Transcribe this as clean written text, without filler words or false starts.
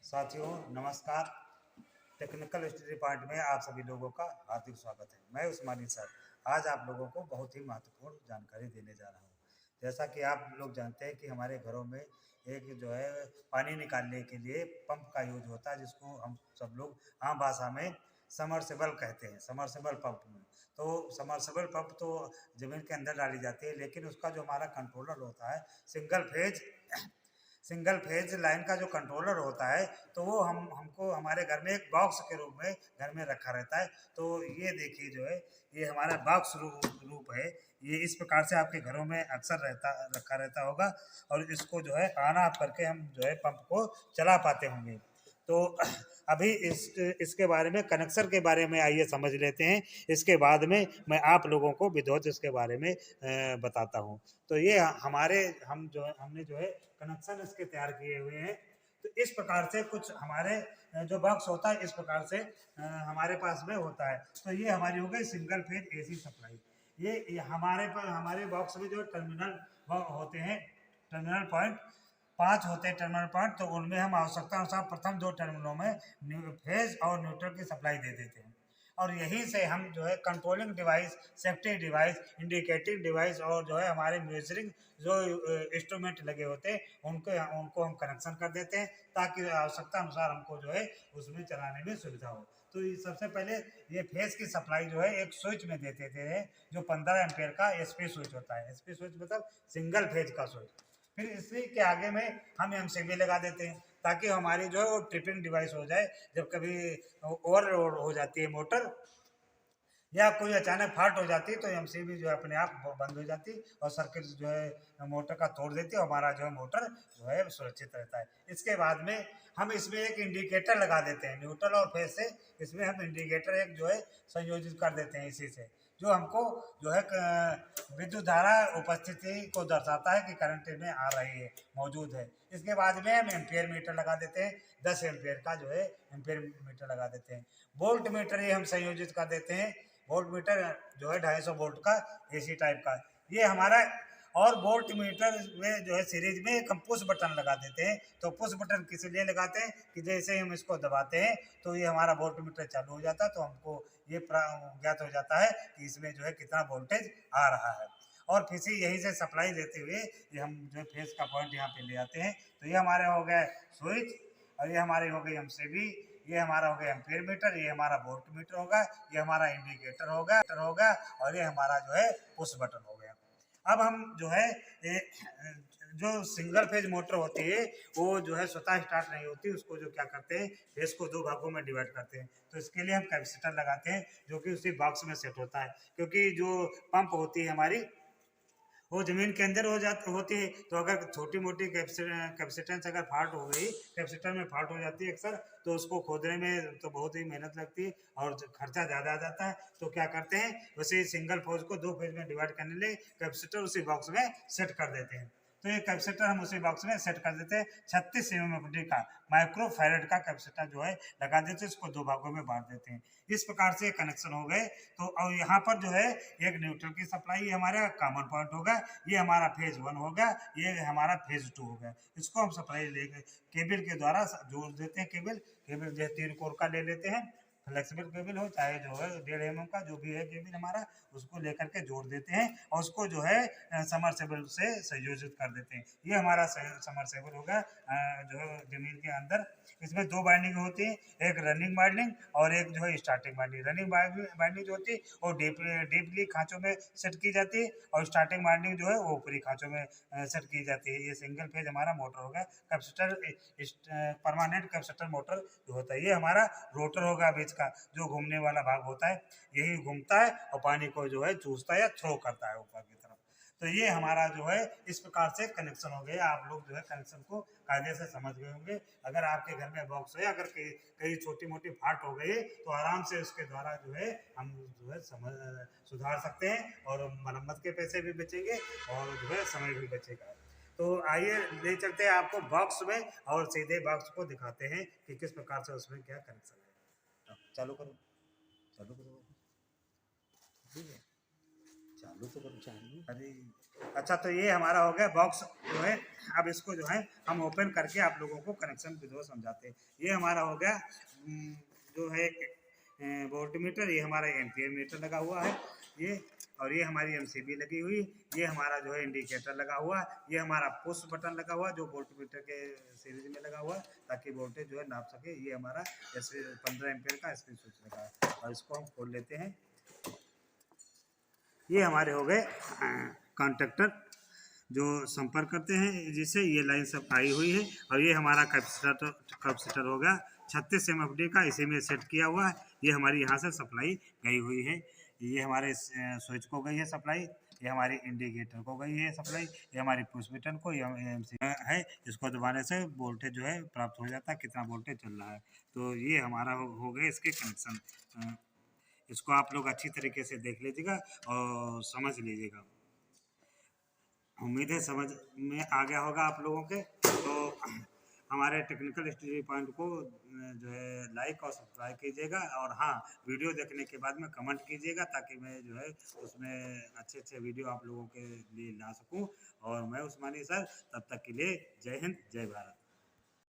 साथियों नमस्कार। Technical study point में आप सभी लोगों का हार्दिक स्वागत है। मैं उस्मानी सर आज आप लोगों को बहुत ही महत्वपूर्ण जानकारी देने जा रहा हूँ। जैसा कि आप लोग जानते हैं कि हमारे घरों में एक जो है पानी निकालने के लिए पंप का यूज होता है, जिसको हम सब लोग आम भाषा में समरसेबल कहते हैं। समरसेबल पंप में तो समरसेबल पंप तो ज़मीन के अंदर डाली जाती है, लेकिन उसका जो हमारा कंट्रोलर होता है सिंगल फेज लाइन का जो कंट्रोलर होता है, तो वो हमको हमारे घर में एक बॉक्स के रूप में घर में रखा रहता है। तो ये देखिए जो है ये हमारा बॉक्स रूप है। ये इस प्रकार से आपके घरों में अक्सर रखा रहता होगा, और इसको जो है ऑन ऑफ करके हम जो है पंप को चला पाते होंगे। तो अभी इसके बारे में कनेक्शन के बारे में आइए समझ लेते हैं। इसके बाद में मैं आप लोगों को विधिवत इसके बारे में बताता हूँ। तो ये हमने जो है कनेक्शन इसके तैयार किए हुए हैं। तो इस प्रकार से कुछ हमारे जो बॉक्स होता है इस प्रकार से हमारे पास में होता है। तो ये हमारी हो गई सिंगल फेज एसी सप्लाई। ये हमारे बॉक्स में जो टर्मिनल होते हैं, टर्मिनल पॉइंट 5 होते हैं टर्मिनल पॉइंट। तो उनमें हम आवश्यकता अनुसार प्रथम 2 टर्मिनलों में फेज और न्यूट्रल की सप्लाई दे देते हैं, और यहीं से हम जो है controlling device, safety device, indicating device और जो है हमारे मेजरिंग जो इंस्ट्रूमेंट लगे होते हैं उनको हम कनेक्शन कर देते हैं, ताकि आवश्यकता अनुसार हमको जो है उसमें चलाने में सुविधा हो। तो सबसे पहले ये फेज की सप्लाई जो है एक स्विच में देते थे, जो 15 एम्पेयर का एसपी स्विच होता है। एसपी स्विच मतलब सिंगल फेज का स्विच। फिर इसी के आगे में हम एमसीबी लगा देते हैं, ताकि हमारी जो है वो ट्रिपिंग डिवाइस हो जाए। जब कभी ओवरलोड हो जाती है मोटर या कोई अचानक फाल्ट हो जाती है, तो एमसीबी जो है अपने आप बंद हो जाती है और सर्किट जो है मोटर का तोड़ देती है, और हमारा जो है मोटर जो है सुरक्षित रहता है। इसके बाद में हम इसमें एक इंडिकेटर लगा देते हैं न्यूट्रल और फेज से। इसमें हम इंडिकेटर एक जो है संयोजित कर देते हैं इसी से, जो हमको जो है विद्युत धारा उपस्थिति को दर्शाता है कि करंट में आ रही है, मौजूद है। इसके बाद में हम एम्पियर मीटर लगा देते हैं, 10 एम्पियर का जो है एम्पियर मीटर लगा देते हैं। वोल्ट मीटर ये हम संयोजित कर देते हैं। वोल्ट मीटर जो है 250 वोल्ट का एसी टाइप का ये हमारा। और वोल्ट मीटर में जो है सीरीज में एक हम पुश बटन लगा देते हैं। तो पुश बटन किस लिए लगाते हैं कि जैसे ही हम इसको दबाते हैं तो ये हमारा वोल्ट मीटर चालू हो जाता है, तो हमको ये ज्ञात हो जाता है कि इसमें जो है कितना वोल्टेज आ रहा है। और फिर से यहीं से सप्लाई देते हुए ये हम जो है फेज का पॉइंट यहाँ पे ले आते हैं। तो ये हमारे हो गए स्विच, और ये हमारी हो गई एमसीबी, ये हमारा हो गया एम्पियर मीटर, ये हमारा वोल्ट मीटर होगा, ये हमारा इंडिकेटर होगा, और ये हमारा जो है पुश बटन हो गया। अब हम जो है जो सिंगल फेज मोटर होती है वो जो है स्वतः स्टार्ट नहीं होती, उसको जो क्या करते हैं फेज को 2 भागों में डिवाइड करते हैं। तो इसके लिए हम कैपेसिटर लगाते हैं, जो कि उसी बॉक्स में सेट होता है। क्योंकि जो पंप होती है हमारी वो ज़मीन के अंदर होती है, तो अगर छोटी मोटी कैपेसिटेंस अगर फाल्ट हो गई, कैपेसिटर में फाल्ट हो जाती है अक्सर, तो उसको खोदने में तो बहुत ही मेहनत लगती है और खर्चा ज़्यादा आ जाता है। तो क्या करते हैं वैसे सिंगल फेज को 2 फेज में डिवाइड करने लिए कैपेसिटर उसी बॉक्स में सेट कर देते हैं। तो ये कैपेसिटर हम उसी बॉक्स में सेट कर देते हैं। 36 एमएमएफडी का माइक्रो फैरेड का कैपेसिटर जो है लगा देते हैं, इसको 2 भागों में बांट देते हैं। इस प्रकार से कनेक्शन हो गए। तो अब यहाँ पर जो है एक न्यूट्रल की सप्लाई हमारा कॉमन पॉइंट होगा, ये हमारा फेज 1 होगा, ये हमारा फेज 2 होगा। इसको हम सप्लाई लेके केबल के द्वारा जोड़ देते हैं। केबल जो है 3 कोर का ले लेते हैं, फ्लेक्सिबल केबल हो चाहे जो है 1.5 mm का जो भी है केबल हमारा, उसको लेकर के जोड़ देते हैं और उसको जो है समरसेबल से संयोजित कर देते हैं। ये हमारा समरसेबल होगा जो है जमीन के अंदर। इसमें 2 बाइंडिंग होती है, एक रनिंग बाइंडिंग और एक जो है स्टार्टिंग बाइंडिंग। रनिंग बाइंडिंग जो होती है वो डीपली खांचों में सेट की जाती है, और स्टार्टिंग बाइंडिंग जो है वो ऊपरी खांचों में सेट की जाती है। ये सिंगल फेज हमारा मोटर होगा। कैपेसिटर परमानेंट कैपेसिटर मोटर जो होता है, ये हमारा रोटर होगा बीच का, जो घूमने वाला भाग होता है, यही घूमता है और पानी को जो है चूसता है या थ्रो करता है ऊपर की तरफ। तो ये हमारा जो है इस प्रकार से कनेक्शन हो गया। आप लोग जो है कनेक्शन को कायदे से समझ गए होंगे। अगर आपके घर में बॉक्स है, अगर कहीं छोटी मोटी फाल्ट हो गई तो आराम से उसके द्वारा जो है हम जो है सुधार सकते हैं, और मरम्मत के पैसे भी बचेंगे और जो है समय भी बचेगा। तो आइए ले चलते हैं आपको बॉक्स में, और सीधे बॉक्स को दिखाते हैं कि किस प्रकार से उसमें क्या कनेक्शन है। चालू करो, चालू करो। ठीक है। चालू तो करो चालू। अरे अच्छा, तो ये हमारा हो गया बॉक्स जो है। अब इसको जो है हम ओपन करके आप लोगों को कनेक्शन विधि समझाते हैं। ये हमारा हो गया जो है वोल्ट मीटर, ये हमारा एम्पियर मीटर लगा हुआ है ये, और ये हमारी एमसीबी लगी हुई, ये हमारा जो है इंडिकेटर लगा हुआ, ये हमारा पुश बटन लगा हुआ जो वोल्ट मीटर के सीरीज में लगा हुआ ताकि वोल्टेज जो है नाप सके। ये हमारा जैसे 15 एम्पियर का स्पीड स्विच लगा है, और इसको हम खोल लेते हैं। ये हमारे हो गए कॉन्टेक्टर जो संपर्क करते हैं, जिससे ये लाइन सब आई हुई है। और ये हमारा कैपेसिटर हो गया 36 MFD का, इसी में सेट किया हुआ है। ये हमारी यहाँ से सप्लाई गई हुई है। ये हमारे स्विच को गई है सप्लाई, ये हमारी इंडिकेटर को गई है सप्लाई, ये हमारी पुश बटन को, ये एमसी है, इसको दबाने से वोल्टेज जो है प्राप्त हो जाता है, कितना वोल्टेज चल रहा है। तो ये हमारा हो गए इसके कनेक्शन। इसको आप लोग अच्छी तरीके से देख लीजिएगा और समझ लीजिएगा। उम्मीद है समझ में आ गया होगा आप लोगों के। तो हमारे टेक्निकल स्टडी पॉइंट को जो है लाइक और सब्सक्राइब कीजिएगा, और हाँ, वीडियो देखने के बाद में कमेंट कीजिएगा ताकि मैं जो है उसमें अच्छे अच्छे वीडियो आप लोगों के लिए ला सकूं। और मैं उस्मानी सर, तब तक के लिए जय हिंद जय भारत।